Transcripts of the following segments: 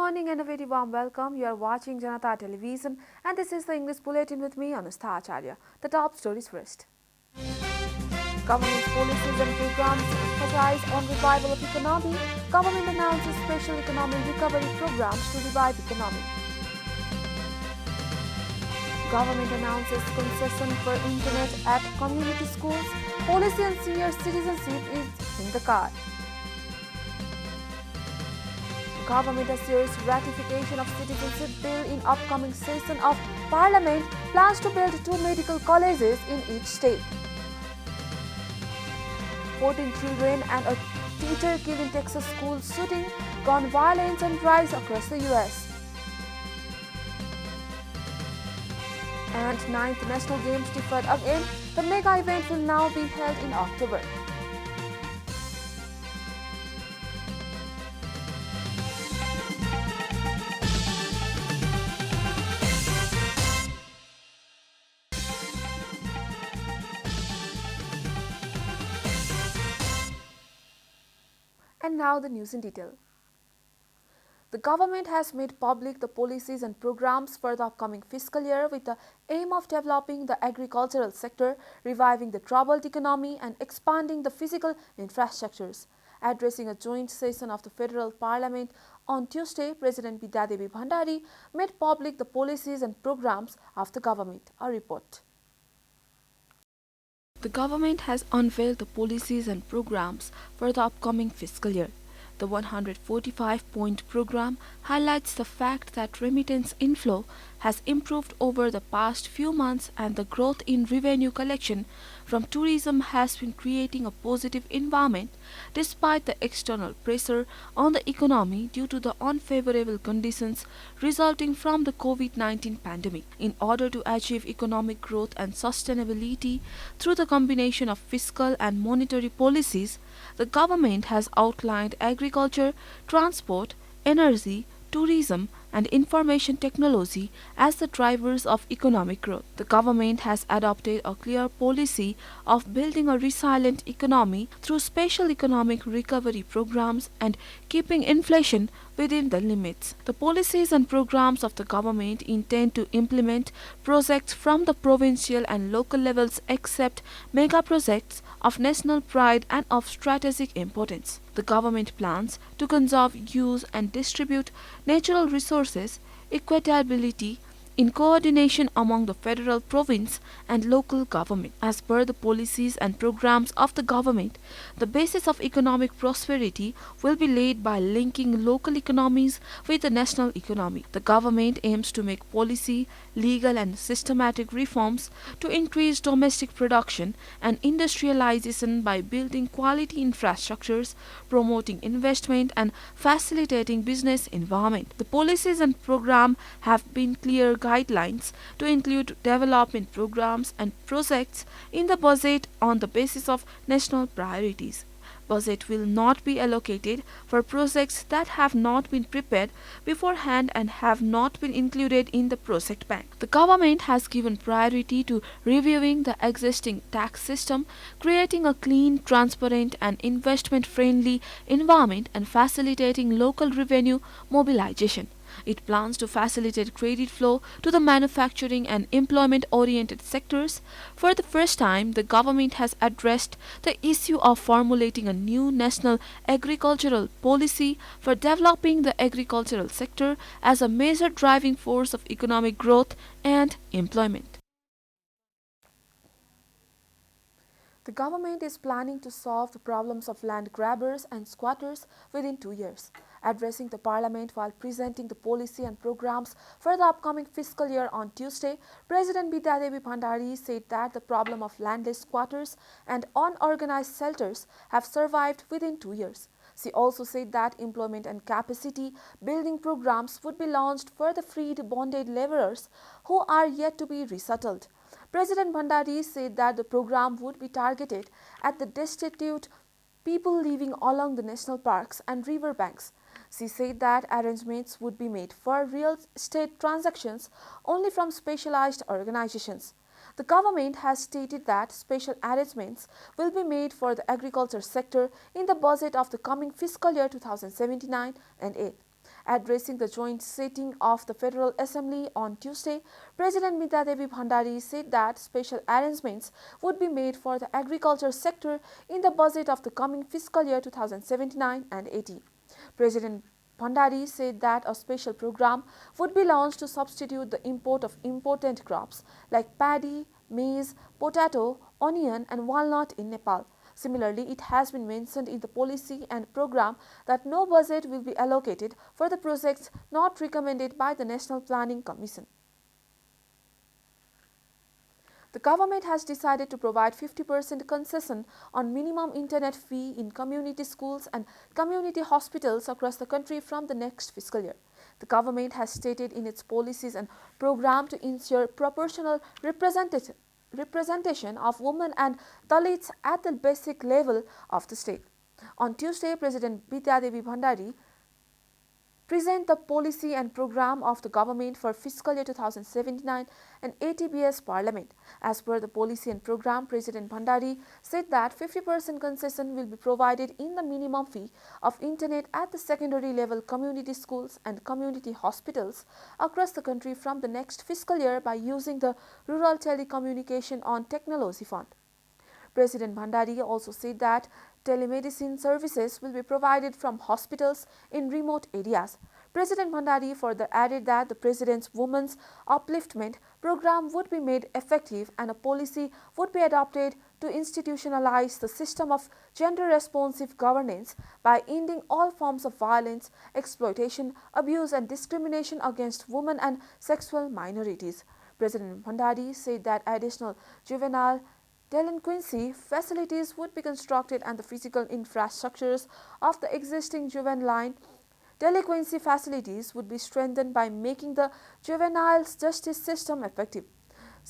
morning and a very warm welcome. You are watching JanataTelevision and this is the English Bulletin with me, Anustha Acharya. The top stories first. Government policies and programs emphasize on revival of economy. Government announces special economic recovery programs to revive economy. Government announces concession for internet at community schools. Policy on senior citizenship is in the car. Government assures ratification of citizenship bill in upcoming session of Parliament. Plans to build 2 medical colleges in each state. 14 children and a teacher killed in Texas school shooting. Gun violence on rise across the US. And 9th National Games deferred again. The mega event will now be held in October. And now the news in detail. The government has made public the policies and programs for the upcoming fiscal year with the aim of developing the agricultural sector, reviving the troubled economy and expanding the physical infrastructures. Addressing a joint session of the Federal Parliament on Tuesday, President Bidyadevi Bhandari made public the policies and programs of the government. A report. The government has unveiled the policies and programs for the upcoming fiscal year. The 145-point program highlights the fact that remittance inflow has improved over the past few months and the growth in revenue collection from tourism has been creating a positive environment despite the external pressure on the economy due to the unfavorable conditions resulting from the COVID-19 pandemic. In order to achieve economic growth and sustainability through the combination of fiscal and monetary policies, the government has outlined agriculture, transport, energy, tourism, and information technology as the drivers of economic growth. The government has adopted a clear policy of building a resilient economy through special economic recovery programs and keeping inflation within the limits. The policies and programs of the government intend to implement projects from the provincial and local levels except mega projects of national pride and of strategic importance. The government plans to conserve, use and distribute natural resources equitably in coordination among the federal, province and local government. As per the policies and programs of the government, the basis of economic prosperity will be laid by linking local economies with the national economy. The government aims to make policy, legal and systematic reforms to increase domestic production and industrialization by building quality infrastructures, promoting investment and facilitating business environment. The policies and program have been clear guidelines to include development programs and projects in the budget on the basis of national priorities. Budget will not be allocated for projects that have not been prepared beforehand and have not been included in the project bank. The government has given priority to reviewing the existing tax system, creating a clean, transparent and investment-friendly environment and facilitating local revenue mobilization. It plans to facilitate credit flow to the manufacturing and employment-oriented sectors. For the first time, the government has addressed the issue of formulating a new national agricultural policy for developing the agricultural sector as a major driving force of economic growth and employment. The government is planning to solve the problems of land grabbers and squatters within 2 years. Addressing the parliament while presenting the policy and programs for the upcoming fiscal year on Tuesday, President Bidyadevi Bhandari said that the problem of landless squatters and unorganized shelters have survived within 2 years. She also said that employment and capacity building programs would be launched for the freed bonded laborers who are yet to be resettled. President Bhandari said that the program would be targeted at the destitute people living along the national parks and river banks. She said that arrangements would be made for real estate transactions only from specialized organizations. The government has stated that special arrangements will be made for the agriculture sector in the budget of the coming fiscal year 2017-8. Addressing the joint sitting of the Federal Assembly on Tuesday, President Binta Devi Bhandari said that special arrangements would be made for the agriculture sector in the budget of the coming fiscal year 2079 and 80. President Bhandari said that a special program would be launched to substitute the import of important crops like paddy, maize, potato, onion and walnut in Nepal. Similarly, it has been mentioned in the policy and program that no budget will be allocated for the projects not recommended by the National Planning Commission. The government has decided to provide 50% concession on minimum internet fee in community schools and community hospitals across the country from the next fiscal year. The government has stated in its policies and program to ensure proportional representation of women and Dalits at the basic level of the state. On Tuesday, President Binta Devi Bhandari present the policy and program of the government for fiscal year 2079 and 80 BS Parliament. As per the policy and program, President Bhandari said that 50% concession will be provided in the minimum fee of internet at the secondary level community schools and community hospitals across the country from the next fiscal year by using the Rural Telecommunication on Technology Fund. President Bhandari also said that telemedicine services will be provided from hospitals in remote areas. President Bhandari further added that the President's Women's Upliftment program would be made effective and a policy would be adopted to institutionalize the system of gender-responsive governance by ending all forms of violence, exploitation, abuse and discrimination against women and sexual minorities. President Bhandari said that additional juvenile delinquency facilities would be constructed and the physical infrastructures of the existing juvenile delinquency facilities would be strengthened by making the juvenile justice system effective.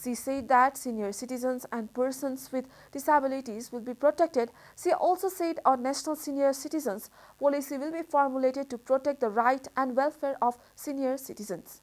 She said that senior citizens and persons with disabilities will be protected. She also said a national senior citizens policy will be formulated to protect the right and welfare of senior citizens.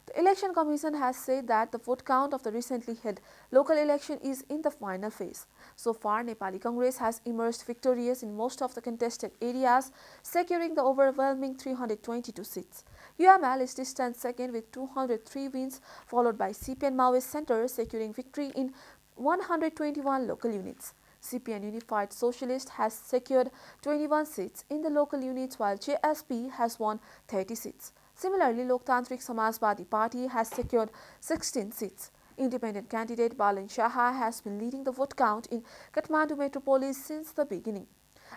The Election Commission has said that the vote count of the recently held local election is in the final phase. So far, Nepali Congress has emerged victorious in most of the contested areas, securing the overwhelming 322 seats. UML is distant second with 203 wins, followed by CPN Maoist Center securing victory in 121 local units. CPN Unified Socialist has secured 21 seats in the local units while JSP has won 30 seats. Similarly, Loktantrik Samajwadi Party has secured 16 seats. Independent candidate Balan Shaha has been leading the vote count in Kathmandu metropolis since the beginning.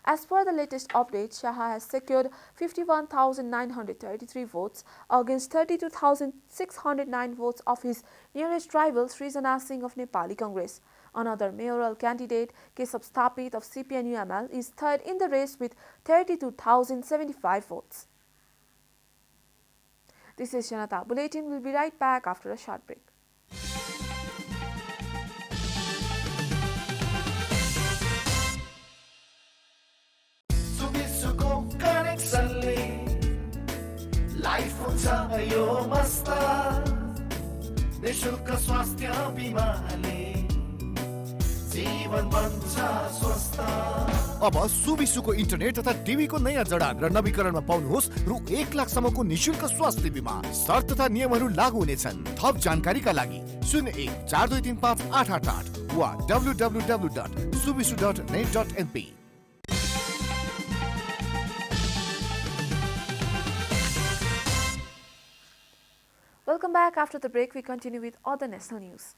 As per the latest update, Shaha has secured 51,933 votes against 32,609 votes of his nearest rival Srijana Singh of Nepali Congress. Another mayoral candidate, Kesab Sthapit of CPN UML, is third in the race with 32,075 votes. This is Janata Bulletin. We'll be right back after a short break. Life हुन्छ यो मस्त निशुल्क स्वास्थ्य बिमाले जीवन बन्छ स्वस्थ। अब सुविसुको internet तथा टिभीको नयाँ जडान र नवीकरणमा पाउनुहोस् रु 1 लाखसम्मको निशुल्क स्वास्थ्य बिमा। शर्त तथा नियमहरू लागू हुनेछन्। थप जानकारीका लागि 0142358888 वा www.suvisu.net.np। Welcome back. After the break, we continue with other national news.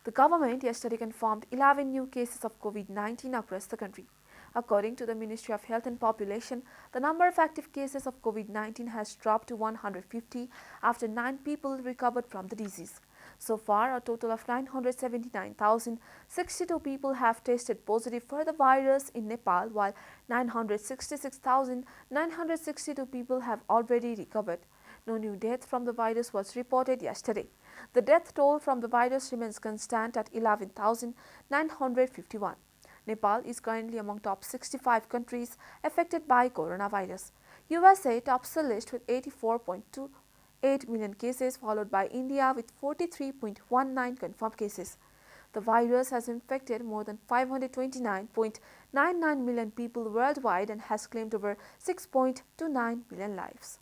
The government yesterday confirmed 11 new cases of COVID-19 across the country. According to the Ministry of Health and Population, the number of active cases of COVID-19 has dropped to 150 after 9 people recovered from the disease. So far, a total of 979,062 people have tested positive for the virus in Nepal, while 966,962 people have already recovered. No new death from the virus was reported yesterday. The death toll from the virus remains constant at 11,951. Nepal is currently among top 65 countries affected by coronavirus. USA tops the list with 84.28 million cases, followed by India with 43.19 confirmed cases. The virus has infected more than 529.99 million people worldwide and has claimed over 6.29 million lives.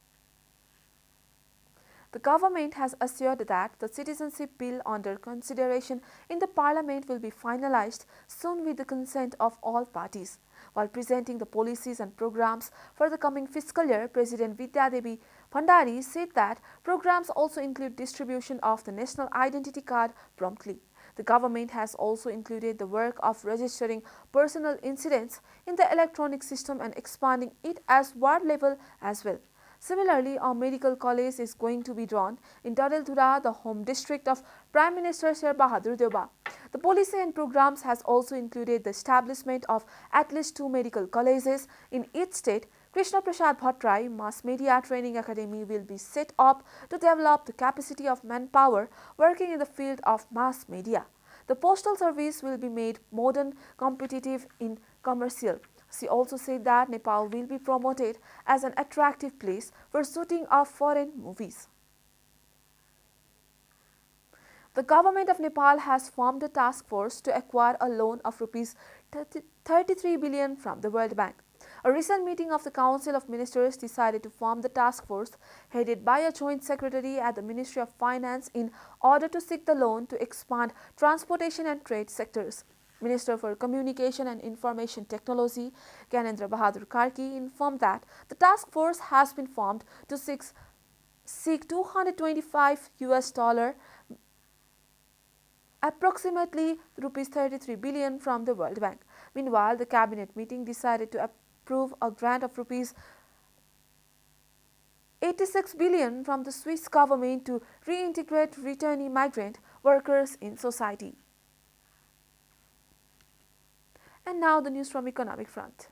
The government has assured that the citizenship bill under consideration in the parliament will be finalized soon with the consent of all parties. While presenting the policies and programs for the coming fiscal year, President Vidya Devi Bhandari said that programs also include distribution of the national identity card promptly. The government has also included the work of registering personal incidents in the electronic system and expanding it as ward level as well. Similarly, a medical college is going to be drawn in Dadel-Dhura, the home district of Prime Minister Sher Bahadur Deuba. The policy and programs has also included the establishment of at least 2 medical colleges in each state. Krishna Prasad Bhattrai Mass Media Training Academy will be set up to develop the capacity of manpower working in the field of mass media. The postal service will be made modern, competitive, in commercial. She also said that Nepal will be promoted as an attractive place for shooting of foreign movies. The government of Nepal has formed a task force to acquire a loan of Rs 33 billion from the World Bank. A recent meeting of the Council of Ministers decided to form the task force headed by a joint secretary at the Ministry of Finance in order to seek the loan to expand transportation and trade sectors. Minister for Communication and Information Technology, Gyanendra Bahadur Karki, informed that the task force has been formed to seek 225 US dollar, approximately Rs 33 billion from the World Bank. Meanwhile, the cabinet meeting decided to approve a grant of Rs 86 billion from the Swiss government to reintegrate returnee migrant workers in society. And now the news from economic front.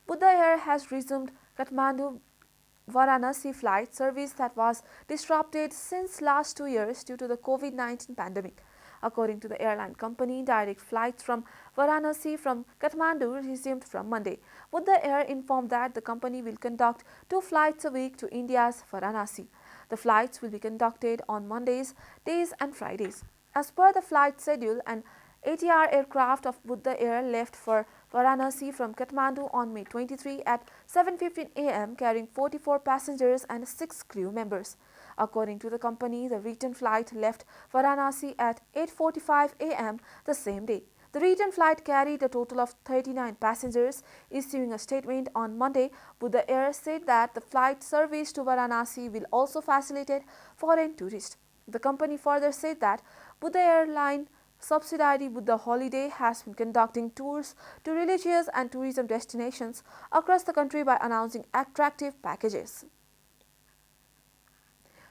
Buddha Air has resumed Kathmandu-Varanasi flight service that was disrupted since last 2 years due to the COVID-19 pandemic. According to the airline company, direct flights from Varanasi from Kathmandu resumed from Monday. Buddha Air informed that the company will conduct 2 flights a week to India's Varanasi. The flights will be conducted on Mondays, days and Fridays. As per the flight schedule, an ATR aircraft of Buddha Air left for Varanasi from Kathmandu on May 23 at 7:15 am carrying 44 passengers and 6 crew members. According to the company, the return flight left Varanasi at 8:45 am the same day. The return flight carried a total of 39 passengers. Issuing a statement on Monday, Buddha Air said that the flight service to Varanasi will also facilitate foreign tourists. The company further said that Buddha Airline subsidiary Buddha Holiday has been conducting tours to religious and tourism destinations across the country by announcing attractive packages.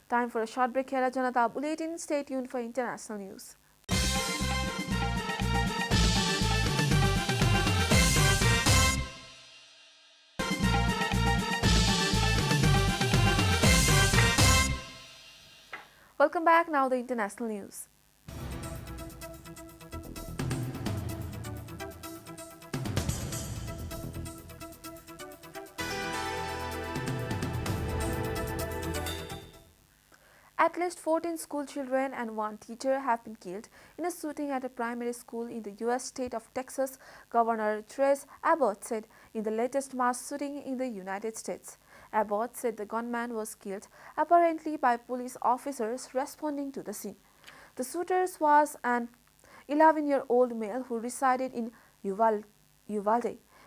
Time for a short break here at Janata Bulletin. Stay tuned for international news. Welcome back. Now the international news. At least 14 school children and 1 teacher have been killed in a shooting at a primary school in the U.S. state of Texas, Governor Greg Abbott said in the latest mass shooting in the United States. Abbott said the gunman was killed apparently by police officers responding to the scene. The shooter was an 11-year-old male who resided in Uvalde.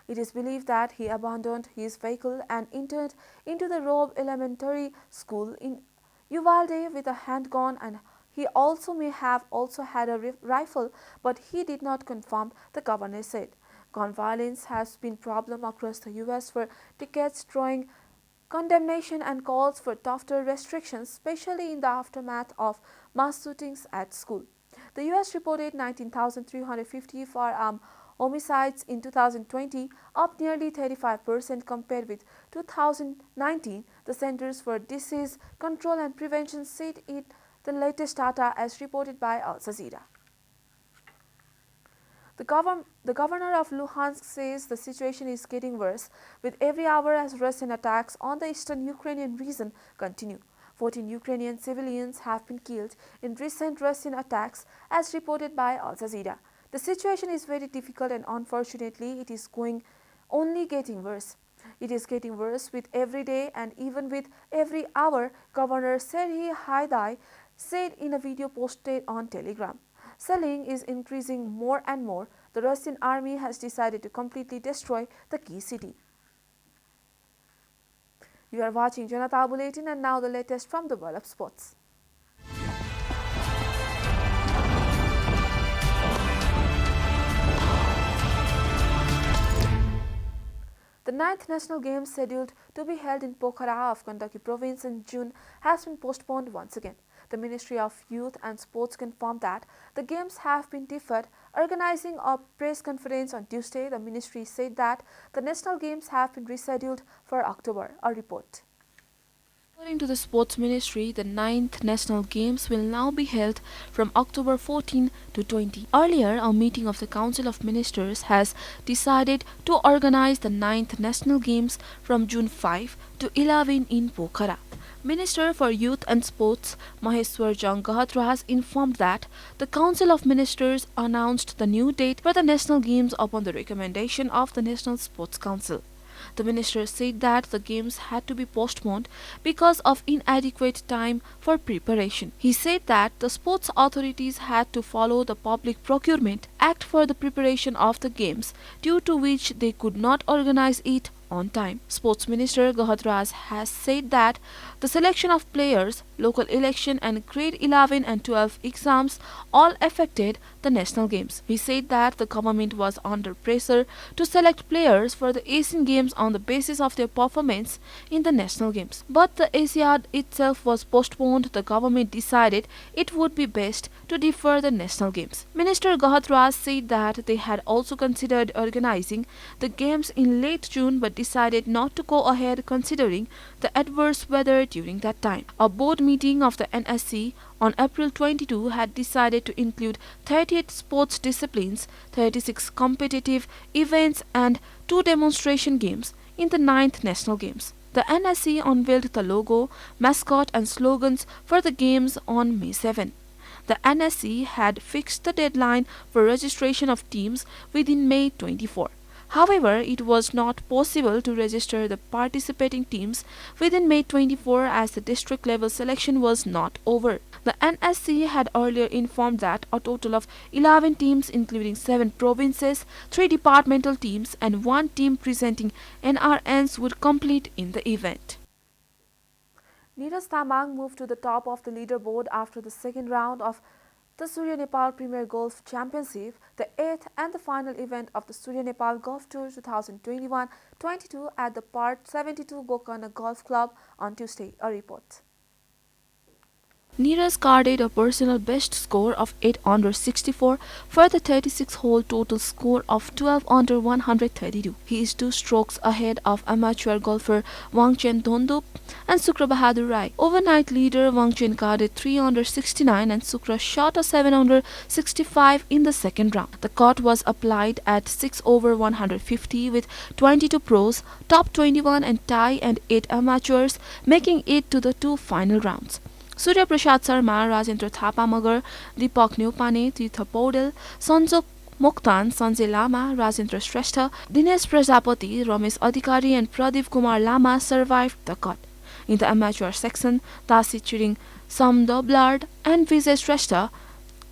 It is believed that he abandoned his vehicle and entered into the Robb Elementary School in Uvalde with a handgun, and he also may have also had a rifle, but he did not confirm, the governor said. Gun violence has been a problem across the U.S. for decades, drawing condemnation and calls for tougher restrictions, especially in the aftermath of mass shootings at school. The U.S. reported 19,350 firearm homicides in 2020, up nearly 35% compared with 2019, the Centers for Disease Control and Prevention said in the latest data as reported by Al Jazeera. The governor of Luhansk says the situation is getting worse with every hour as Russian attacks on the eastern Ukrainian region continue. 14 Ukrainian civilians have been killed in recent Russian attacks as reported by Al Jazeera. The situation is very difficult and unfortunately it is only getting worse. It is getting worse with every day and even with every hour, Governor Serhiy Haidai said in a video posted on Telegram. Shelling is increasing more and more. The Russian army has decided to completely destroy the key city. You are watching Janata Bulletin and now the latest from the world of sports. The 9th National Games scheduled to be held in Pokhara of Kentucky province in June has been postponed once again. The Ministry of Youth and Sports confirmed that the games have been deferred. Organizing a press conference on Tuesday, the ministry said that the national games have been rescheduled for October. A report. According to the Sports Ministry, the 9th National Games will now be held from October 14 to 20. Earlier, a meeting of the Council of Ministers has decided to organize the 9th National Games from June 5 to 11 in Pokhara. Minister for Youth and Sports Maheshwar Jang Gahatraj informed that the Council of Ministers announced the new date for the National Games upon the recommendation of the National Sports Council. The minister said that the games had to be postponed because of inadequate time for preparation. He said that the sports authorities had to follow the Public Procurement Act for the preparation of the games, due to which they could not organize it on time. Sports Minister Gahatraj has said that the selection of players, local election and grade 11 and 12 exams all affected the national games. He said that the government was under pressure to select players for the Asian Games on the basis of their performance in the national games. But the Asiad itself was postponed. The government decided it would be best to defer the national games. Minister Gahatraj said that they had also considered organizing the games in late June but decided not to go ahead considering the adverse weather during that time. A board meeting of the NSC on April 22 had decided to include 38 sports disciplines, 36 competitive events and 2 demonstration games in the 9th National Games. The NSC unveiled the logo, mascot and slogans for the games on May 7. The NSC had fixed the deadline for registration of teams within May 24. However, it was not possible to register the participating teams within May 24 as the district level selection was not over. The NSC had earlier informed that a total of 11 teams including 7 provinces, 3 departmental teams and 1 team presenting NRNs would complete in the event. Neeraj Tamang moved to the top of the leaderboard after the second round of the Surya Nepal Premier Golf Championship, the 8th and the final event of the Surya Nepal Golf Tour 2021-22 at the Part 72 Gokarna Golf Club on Tuesday. A report. Neeraj carded a personal best score of 8 under 64 for the 36-hole total score of 12 under 132. He is 2 strokes ahead of amateur golfer Wangchen Dhondup and Sukra Bahadur Rai. Overnight leader Wangchen carded 3 under 69 and Sukra shot a 7 under 65 in the second round. The cut was applied at 6 over 150 with 22 pros, top 21 and tie and 8 amateurs, making it to the 2 final rounds. Surya Prasad Sharma, Rajendra Thapa Magar, Deepak Neupane, Tirtha Paudel, Sanjok Mokhtan, Sanjay Lama, Rajendra Shrestha, Dinesh Prajapati, Ramesh Adhikari and Pradeep Kumar Lama survived the cut. In the amateur section, Tasi Chiring, Sam Doblard and Vijay Shrestha,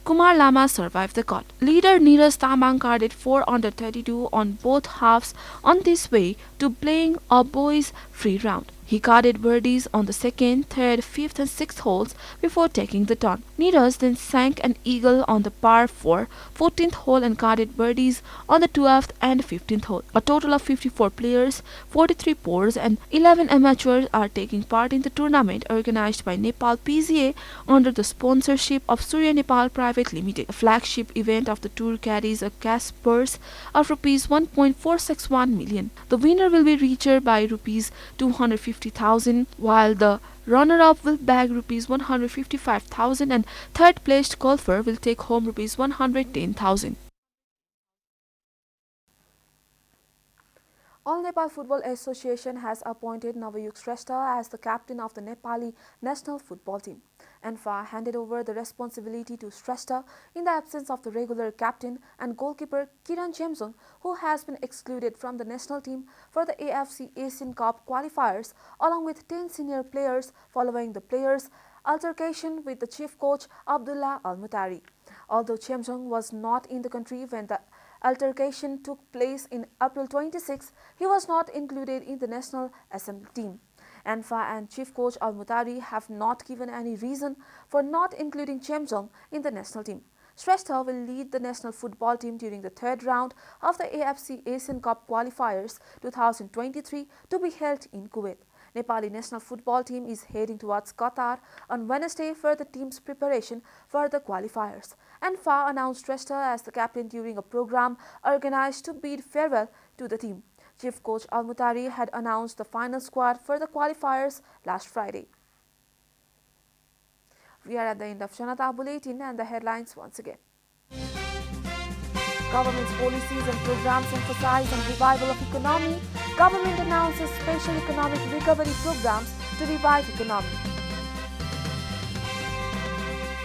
Kumar Lama survived the cut. Leader Neeraj Tamang carded 4 under 32 on both halves on this way to playing a boys' free round. He carded birdies on the 2nd, 3rd, 5th and 6th holes before taking the turn. Neeraj then sank an eagle on the par 4, 14th hole and carded birdies on the 12th and 15th hole. A total of 54 players, 43 pros and 11 amateurs are taking part in the tournament organized by Nepal PGA under the sponsorship of Surya Nepal Private Limited. The flagship event of the tour carries a cash purse of Rs 1.461 million. The winner will be richer by Rs 250,000, while the runner-up will bag Rs 155,000 and third-placed golfer will take home Rs 110,000. All Nepal Football Association has appointed Navayuk Shrestha as the captain of the Nepali national football team. ANFA handed over the responsibility to Shrestha in the absence of the regular captain and goalkeeper Kiran Chemjong, who has been excluded from the national team for the AFC Asian Cup qualifiers, along with 10 senior players following the players' altercation with the chief coach Abdullah Al-Mutari. Although Chemjong was not in the country when the altercation took place in April 26, he was not included in the national assembly team. ANFA and chief coach Al-Mutari have not given any reason for not including Chemjong in the national team. Shrestha will lead the national football team during the third round of the AFC Asian Cup qualifiers 2023 to be held in Kuwait. Nepali national football team is heading towards Qatar on Wednesday for the team's preparation for the qualifiers. ANFA announced Shrestha as the captain during a program organized to bid farewell to the team. Chief coach Al-Mutari had announced the final squad for the qualifiers last Friday. We are at the end of Janata Bulletin and the headlines once again. Government's policies and programs emphasize on revival of economy. Government announces special economic recovery programs to revive economy.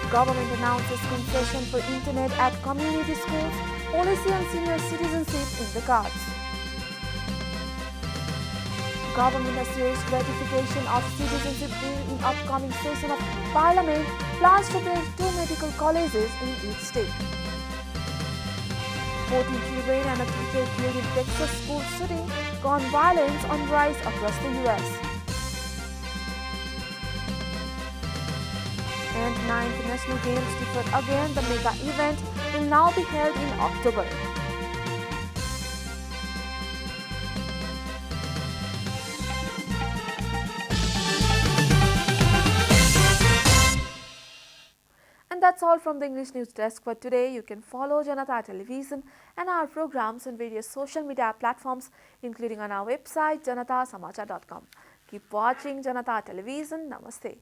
Government announces concession for internet at community schools. Policy on senior citizenship in the cards. Government assures ratification of citizenship bill in upcoming session of Parliament. Plans to build 2 medical colleges in each state. 14 children and a teacher killed in Texas school shooting. Gun violence on rise across the US. And 9th National Games deferred again. The mega event will now be held in October. And that's all from the English News Desk for today. You can follow Janata Television and our programs on various social media platforms, including on our website janatasamachar.com. Keep watching Janata Television. Namaste.